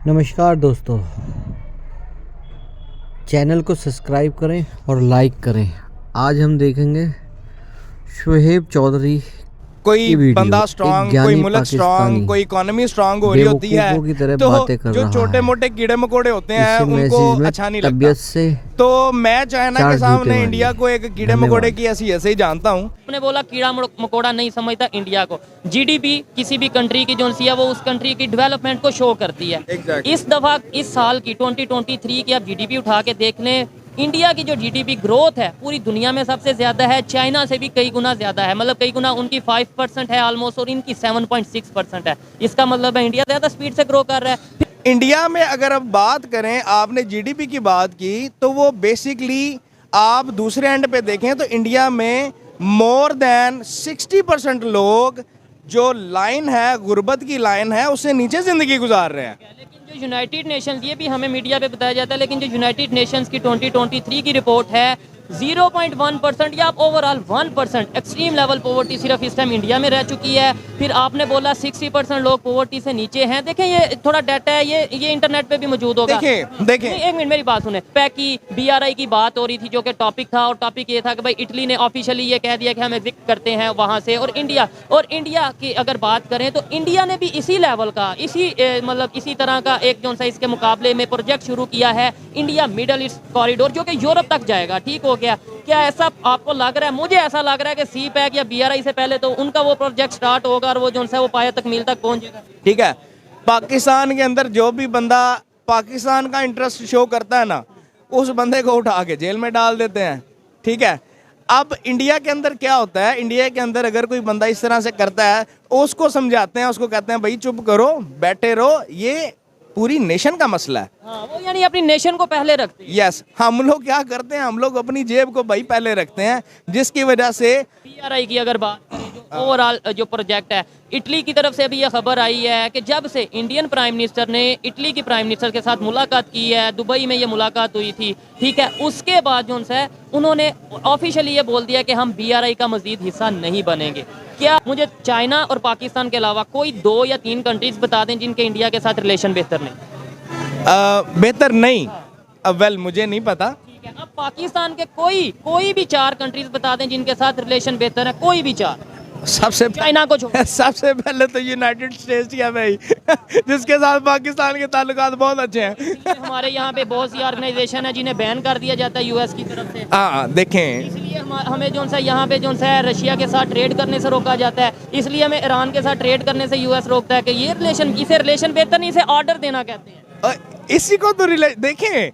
नमस्कार दोस्तों, चैनल को सब्सक्राइब करें और लाइक करें। आज हम देखेंगे शोएब चौधरी कोई की बंदा वीडियो। स्ट्रांग, एक कोई ज्ञानी मुल्क स्ट्रांग, कोई इकोनॉमी स्ट्रांग हो रही होती है बेवकूफ़ों की तरह तो बातें कर जो रहा छोटे है। मोटे कीड़े मकोड़े होते हैं इसे उनको मैसेज में अच्छा नहीं लगता। तबीयत से तो मैं चाइना चार के जूते सामने मारिए। इंडिया को एक कीड़े मकोड़े की ऐसी ऐसे ही जानता हूँ। आपने बोला कीड़ा मकोड़ा नहीं समझता इंडिया को। जीडीपी किसी भी कंट्री की जो है वो उस कंट्री की डेवलपमेंट को शो करती है। Exactly. इस दफा इस साल की 2023 की आप जीडीपी उठा के देख लें, इंडिया की जो जीडीपी ग्रोथ है पूरी दुनिया में सबसे ज्यादा है, चाइना से भी कई गुना ज्यादा है। मतलब कई गुना, उनकी 5% है ऑलमोस्ट और इनकी 7.6% है। इसका मतलब है इंडिया ज्यादा स्पीड से ग्रो कर रहा है। इंडिया में अगर अब बात करें, आपने जीडीपी की बात की, तो वो बेसिकली आप दूसरे एंड पे देखें तो इंडिया में मोर देन 60% लोग जो लाइन है, गुर्बत की लाइन है, उससे नीचे जिंदगी गुजार रहे हैं। लेकिन जो यूनाइटेड नेशंस, ये भी हमें मीडिया पे बताया जाता है, लेकिन जो यूनाइटेड नेशंस की 2023 की रिपोर्ट है 0.1% या ओवरऑल 1% एक्सट्रीम लेवल पॉवर्टी सिर्फ इस टाइम इंडिया में रह चुकी है। फिर आपने बोला 60% लोग पॉवर्टी से नीचे हैं। देखें, ये थोड़ा डाटा है, ये इंटरनेट पे भी मौजूद होगा। देखें एक मिनट मेरी बात सुने। पैकी बीआरआई की बात हो रही थी जो कि टॉपिक था, और टॉपिक ये था कि भाई इटली ने ऑफिशियली ये कह दिया कि हम एग्जिट करते हैं वहां से। और इंडिया की अगर बात करें तो इंडिया ने भी इसी लेवल का, इसी तरह का एक जो सा इसके मुकाबले में प्रोजेक्ट शुरू किया है, इंडिया मिडल ईस्ट कॉरिडोर, जो कि यूरोप तक जाएगा। ठीक हो गया। क्या ऐसा आपको लग रहा है? मुझे ऐसा लग रहा है कि सी पैक या बीआरआई से पहले तो उनका वो प्रोजेक्ट स्टार्ट होगा और वो जो है वो पाया तकमील तक पहुंच जाएगा। ठीक है, पाकिस्तान के अंदर जो भी बंदा पाकिस्तान का इंटरेस्ट शो करता है ना, उस बंदे को उठा के जेल में डाल देते हैं। ठीक है, अब इंडिया के अंदर क्या होता है, इंडिया के अंदर अगर कोई बंदा इस तरह से करता है, उसको समझाते हैं, उसको कहते हैं भाई चुप करो, बैठे रहो, ये पूरी नेशन का मसला है। हाँ, वो यानी अपनी नेशन को पहले रखते हैं। यस, हम लोग क्या करते हैं, हम लोग अपनी जेब को भाई पहले रखते हैं, जिसकी वजह से बीआरआई की अगर बात करें, जो ओवरऑल जो प्रोजेक्ट है, इटली की तरफ से अभी यह खबर आई है कि जब से इंडियन प्राइम मिनिस्टर ने इटली की प्राइम मिनिस्टर के साथ मुलाकात की है, दुबई में ये मुलाकात हुई थी, ठीक है, उसके बाद जो है उन्होंने ऑफिशियली ये बोल दिया कि हम बीआरआई का मजीद हिस्सा नहीं बनेंगे। क्या मुझे चाइना और पाकिस्तान के अलावा कोई 2 या 3 कंट्रीज बता दें जिनके इंडिया के साथ रिलेशन बेहतर नहीं? बेहतर नहीं, वेल मुझे नहीं पता। ठीक है, अब पाकिस्तान के कोई भी 4 कंट्रीज बता दें जिनके साथ रिलेशन बेहतर है, कोई भी 4। सबसे चाइना को छोड़। सबसे पहले तो यूनाइटेड स्टेट्स ही है भाई, जिसके साथ पाकिस्तान के ताल्लुकात बहुत अच्छे हैं। इसलिए हमारे यहाँ पे बहुत सी ऑर्गेनाइजेशन है जिन्हें बैन कर दिया जाता है यूएस की तरफ से। हाँ देखें, इसलिए हमें जो है यहाँ पे जो है रशिया के साथ ट्रेड करने से रोका जाता है। इसलिए हमें ईरान के साथ ट्रेड करने से यूएस रोकता है कि ये इसे रिलेशन बेहतर नहीं, इसे ऑर्डर देना कहते हैं। इसी को तो देखें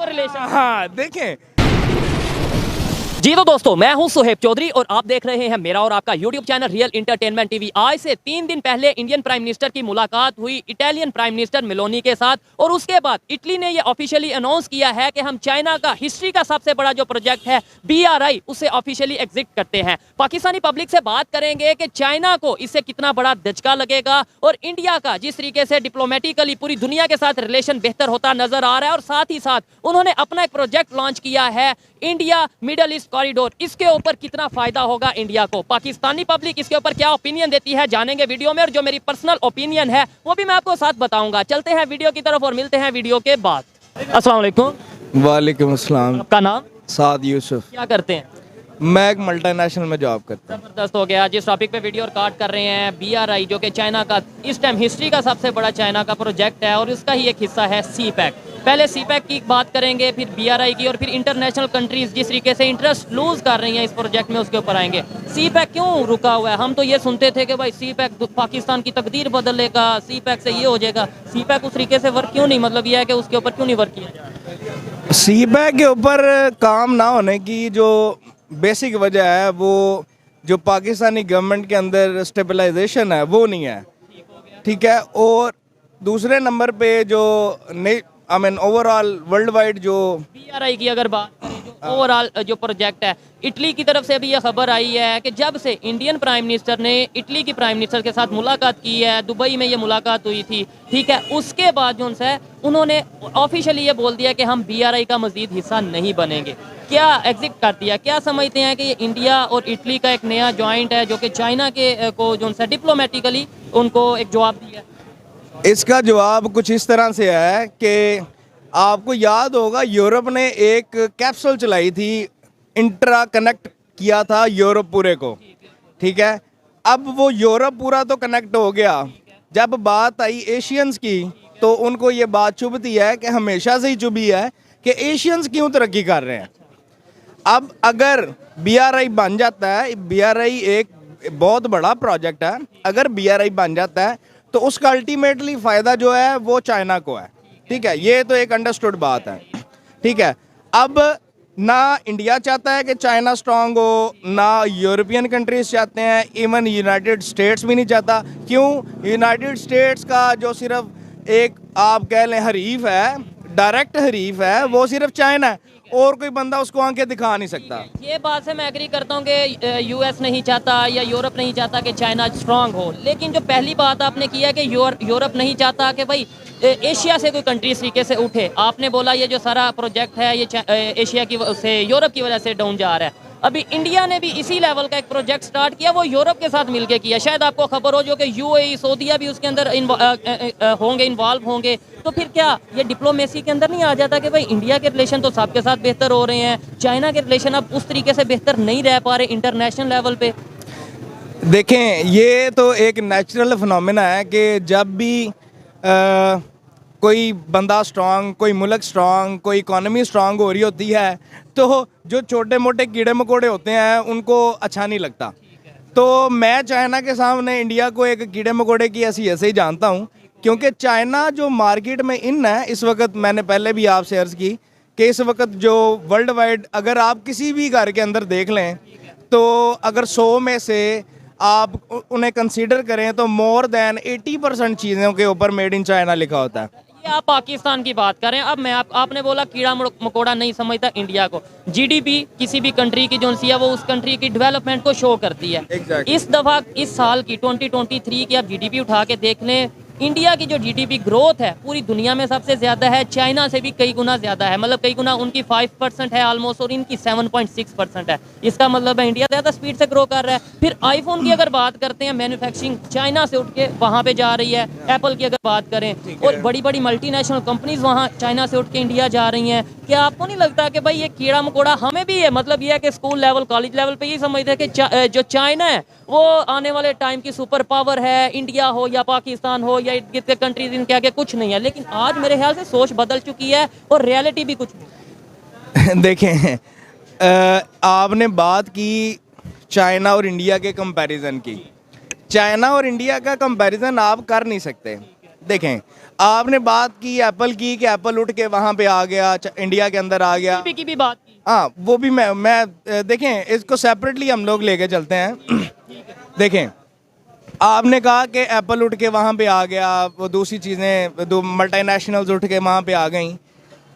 रिलेशन। हाँ देखें। जी तो दोस्तों, मैं हूं शोएब चौधरी और आप देख रहे हैं मेरा और आपका YouTube channel real entertainment TV. आज से 3 दिन पहले इंडियन प्राइम मिनिस्टर की मुलाकात हुई इटालियन प्राइम मिनिस्टर मेलोनी के साथ, और उसके बाद इटली ने यह ऑफिशियली अनाउंस किया है कि हम चाइना का हिस्ट्री का सबसे बड़ा जो प्रोजेक्ट है बीआरआई, उसे ऑफिशियली एग्जिट करते हैं। पाकिस्तानी पब्लिक से बात करेंगे कि चाइना को इससे कितना बड़ा धचका लगेगा, और इंडिया का जिस तरीके से डिप्लोमेटिकली पूरी दुनिया के साथ रिलेशन बेहतर होता नजर आ रहा है, और साथ ही साथ उन्होंने अपना एक प्रोजेक्ट लॉन्च किया है इंडिया मिडल ईस्ट कॉरिडोर, इसके ऊपर कितना फायदा होगा इंडिया को। पाकिस्तानी पब्लिक इसके ऊपर क्या ओपिनियन देती है जानेंगे वीडियो में, और जो मेरी पर्सनल ओपिनियन है वो भी मैं आपको साथ बताऊंगा। चलते हैं वीडियो की तरफ और मिलते हैं वीडियो के बाद। अस्सलाम वालेकुम। वालेकुम अस्सलाम। आपका नाम? साद यूसुफ। क्या करते हैं? मैं एक मल्टीनेशनल में जॉब करता हूँ। जबरदस्त हो गया। जिस टॉपिक पे वीडियो रिकॉर्ड कर रहे हैं, बीआरआई जो कि चाइना का इस टाइम हिस्ट्री का सबसे बड़ा चाइना का प्रोजेक्ट है, और उसका ही एक हिस्सा है सी पैक। पहले सी पैक की बात करेंगे, फिर बीआरआई की, और फिर इंटरनेशनल कंट्रीज जिस तरीके से इंटरेस्ट लूज कर रही हैं इस प्रोजेक्ट में, उसके ऊपर आएंगे। सी पैक क्यों रुका हुआ है? हम तो ये सुनते थे कि भाई सी पैक पाकिस्तान की तकदीर बदलेगा, सी पैक से ये हो जाएगा। सी पैक उस तरीके से वर्क क्यों नहीं, मतलब ये है कि उसके ऊपर क्यों नहीं वर्क किया जा रहा? सी पैक के ऊपर काम ना होने की जो बेसिक वजह है, वो जो पाकिस्तानी गवर्नमेंट के अंदर स्टेबलाइजेशन है वो नहीं है। ठीक है, और दूसरे नंबर पे जो ओवरऑल वर्ल्ड वाइड जो बीआरआई की अगर बात करें, जो ओवरऑल जो प्रोजेक्ट है, इटली की तरफ से अभी यह खबर आई है कि जब से इंडियन प्राइम मिनिस्टर ने इटली की प्राइम मिनिस्टर के साथ मुलाकात की है, दुबई में ये मुलाकात हुई थी, ठीक है, उसके बाद जो है उन्होंने ऑफिशियली ये बोल दिया कि हम बीआरआई का मजीद हिस्सा नहीं बनेंगे। क्या एग्जिट कर दिया? क्या समझते हैं कि ये इंडिया और इटली का एक नया जॉइंट है जो कि चाइना के को जो है डिप्लोमेटिकली उनको एक जवाब दिया? इसका जवाब कुछ इस तरह से है कि आपको याद होगा यूरोप ने एक कैप्सूल चलाई थी, इंट्रा कनेक्ट किया था यूरोप पूरे को, ठीक है। अब वो यूरोप पूरा तो कनेक्ट हो गया, जब बात आई एशियंस की तो उनको ये बात चुभती है कि हमेशा से ही चुभी है कि एशियंस क्यों तरक्की कर रहे हैं। अब अगर BRI बन जाता है, BRI एक बहुत बड़ा प्रोजेक्ट है, अगर BRI बन जाता है तो उसका अल्टीमेटली फ़ायदा जो है वो चाइना को है, ठीक है। ये तो एक अंडरस्टूड बात है, ठीक है। अब ना इंडिया चाहता है कि चाइना स्ट्रांग हो, ना यूरोपियन कंट्रीज चाहते हैं, इवन यूनाइटेड स्टेट्स भी नहीं चाहता। क्यों? यूनाइटेड स्टेट्स का जो सिर्फ एक आप कह लें हरीफ है, डायरेक्ट हरीफ है, वो सिर्फ चाइना है, और कोई बंदा उसको आंखें दिखा नहीं सकता। ये बात से मैं एग्री करता हूँ कि यूएस नहीं चाहता या यूरोप नहीं चाहता कि चाइना स्ट्रांग हो, लेकिन जो पहली बात आपने की है कि यूरोप नहीं चाहता कि भाई एशिया से कोई कंट्री इस तरीके से उठे। आपने बोला ये जो सारा प्रोजेक्ट है ये एशिया की से यूरोप की वजह से डाउन जा रहा है। अभी इंडिया ने भी इसी लेवल का एक प्रोजेक्ट स्टार्ट किया, वो यूरोप के साथ मिलकर किया। शायद आपको खबर हो जो कि UAE सऊदीया भी उसके अंदर होंगे, इन्वॉल्व होंगे। तो फिर क्या ये डिप्लोमेसी के अंदर नहीं आ जाता कि भाई इंडिया के रिलेशन तो सबके साथ बेहतर हो रहे हैं, चाइना के रिलेशन अब उस तरीके से बेहतर नहीं रह पा रहे इंटरनेशनल लेवल पे? देखें, ये तो एक नेचुरल फिनोमेना है कि जब भी कोई बंदा स्ट्रांग, कोई मुल्क स्ट्रांग, कोई इकॉनमी स्ट्रांग हो रही होती है तो जो छोटे मोटे कीड़े मकोड़े होते हैं उनको अच्छा नहीं लगता। तो मैं चाइना के सामने इंडिया को एक कीड़े मकोड़े की हैसियत से ही जानता हूँ, क्योंकि चाइना जो मार्केट में इन है इस वक्त, मैंने पहले भी आपसे अर्ज़ की कि इस वक्त जो वर्ल्ड वाइड अगर आप किसी भी घर के अंदर देख लें तो अगर 100 में से आप उन्हें कंसीडर करें तो मोर देन 80% चीज़ों के ऊपर मेड इन चाइना लिखा होता है। ये आप पाकिस्तान की बात करें। अब मैं आपने बोला कीड़ा मकोड़ा नहीं समझता इंडिया को। GDP किसी भी कंट्री की जो सी है वो उस कंट्री की डेवलपमेंट को शो करती है। Exactly. इस दफ़ा इस साल की 2023 की आप GDP उठा के देख लें, इंडिया की जो GDP ग्रोथ है पूरी दुनिया में सबसे ज़्यादा है, चाइना से भी कई गुना ज़्यादा है। मतलब कई गुना, उनकी 5% है ऑलमोस्ट और इनकी 7.6% है। इसका मतलब है इंडिया ज़्यादा स्पीड से ग्रो कर रहा है। फिर आईफोन की अगर बात करते हैं, मैन्युफैक्चरिंग चाइना से उठ के वहाँ पे जा रही है। एप्पल की अगर बात करें और बड़ी बड़ी मल्टीनेशनल कंपनीज वहाँ चाइना से उठ के इंडिया जा रही हैं। क्या आपको नहीं लगता कि भाई ये कीड़ा मकोड़ा हमें भी है? मतलब ये है कि स्कूल लेवल, कॉलेज लेवल पे ये समझते हैं कि जो चाइना है वो आने वाले टाइम की सुपर पावर है, इंडिया हो या पाकिस्तान हो या इर्द गिर्द के कंट्रीज, इनके आगे कुछ नहीं है। लेकिन आज मेरे ख्याल से सोच बदल चुकी है और रियलिटी भी कुछ नहीं। देखें, आपने बात की चाइना और इंडिया के कंपैरिजन की। चाइना और इंडिया का कंपैरिजन आप कर नहीं सकते। देखें, आपने बात की एप्पल की कि एप्पल उठ के वहाँ पे आ गया, इंडिया के अंदर आ गया। की भी बात की, हाँ, वो भी मैं देखें, इसको सेपरेटली हम लोग लेके चलते हैं। देखें, आपने कहा कि एप्पल उठ के वहाँ पे आ गया, वो दूसरी चीज़ें, दो मल्टीनेशनल्स उठ के वहाँ पे आ गई।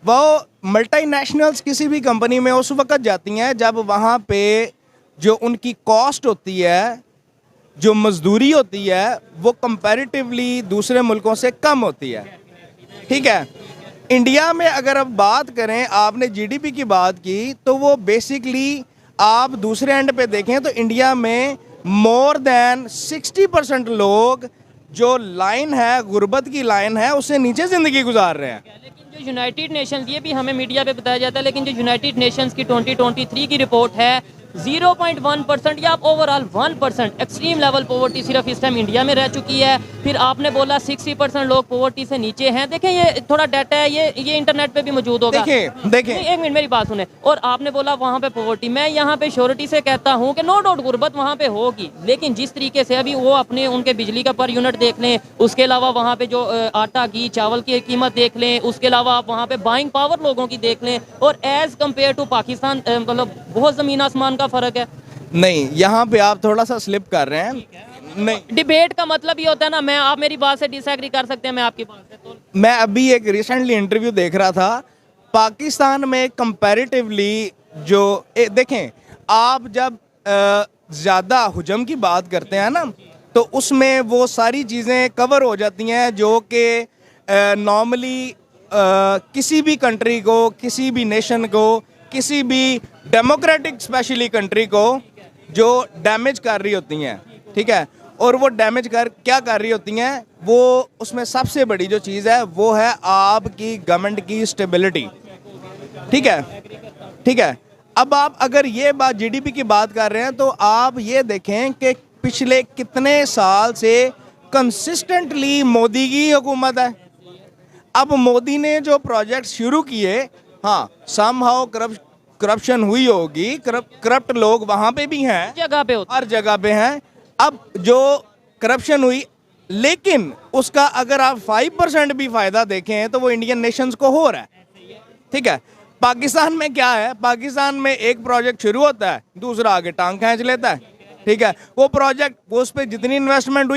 वो मल्टीनेशनल्स किसी भी कंपनी में उस वक्त जाती हैं जब वहाँ पे जो उनकी कॉस्ट होती है, जो मजदूरी होती है, वो कंपैरेटिवली दूसरे मुल्कों से कम होती है, ठीक है। इंडिया में अगर अब बात करें, आपने GDP की बात की, तो वो बेसिकली आप दूसरे एंड पे देखें तो इंडिया में मोर देन 60% लोग जो लाइन है, गुर्बत की लाइन है, उससे नीचे ज़िंदगी गुजार रहे हैं। लेकिन जो यूनाइटेड नेशंस, ये भी हमें मीडिया पे बताया जाता है, लेकिन जो यूनाइटेड नेशंस की 2023 की रिपोर्ट है 0.1% या ओवरऑल 1% एक्सट्रीम लेवल पॉवर्टी सिर्फ इस टाइम इंडिया में रह चुकी है। फिर आपने बोला 60% लोग पॉवर्टी से नीचे हैं। देखें, ये थोड़ा डाटा है, ये इंटरनेट पे भी मौजूद होगा। देखें एक मिनट मेरी बात सुने। और आपने बोला वहाँ पे पॉवर्टी, मैं यहाँ पे श्योरिटी से कहता हूँ कि नो डाउट गुर्बत वहाँ पे होगी, लेकिन जिस तरीके से अभी वो अपने उनके बिजली का पर यूनिट देख लें, उसके अलावा वहाँ पे जो आटा घी चावल की कीमत देख लें, उसके अलावा आप वहाँ पे बाइंग पावर लोगों की देख लें, और एज कम्पेयर टू पाकिस्तान मतलब बहुत ज़मीन आसमान का फ़र्क है। नहीं, यहाँ पे आप थोड़ा सा स्लिप कर रहे हैं। नहीं, डिबेट का मतलब ये होता है ना, आप मेरी बात से डिसएग्री कर सकते हैं, मैं आपकी बात से। तो मैं अभी एक रिसेंटली इंटरव्यू देख रहा था, पाकिस्तान में कंपैरेटिवली जो देखें, आप जब ज़्यादा हुजम की बात करते हैं ना, तो उसमें वो सारी चीज़ें कवर हो जाती हैं जो कि नॉर्मली किसी भी कंट्री को, किसी भी नेशन को, किसी भी डेमोक्रेटिक स्पेशली कंट्री को जो डैमेज कर रही होती हैं, ठीक है। और वो डैमेज कर क्या कर रही होती हैं, वो उसमें सबसे बड़ी जो चीज़ है वो है आपकी गवर्नमेंट की स्टेबिलिटी। ठीक है, ठीक है। अब आप अगर ये बात जीडीपी की बात कर रहे हैं तो आप ये देखें कि पिछले कितने साल से कंसिस्टेंटली मोदी की हुकूमत है। अब मोदी ने जो प्रोजेक्ट शुरू किए, हाँ समहाउ करप्शन हुई होगी, करप्ट लोग वहाँ पे भी हैं, जगह पे होता हर जगह पे हैं। अब जो करप्शन हुई, लेकिन उसका अगर आप 5% भी फायदा देखें तो वो इंडियन नेशंस को हो रहा है। ठीक है, पाकिस्तान में क्या है, पाकिस्तान में एक प्रोजेक्ट शुरू होता है, दूसरा आगे टांग खींच लेता है। ठीक है, वो प्रोजेक्ट, वो उस पर जितनी इन्वेस्टमेंट हुई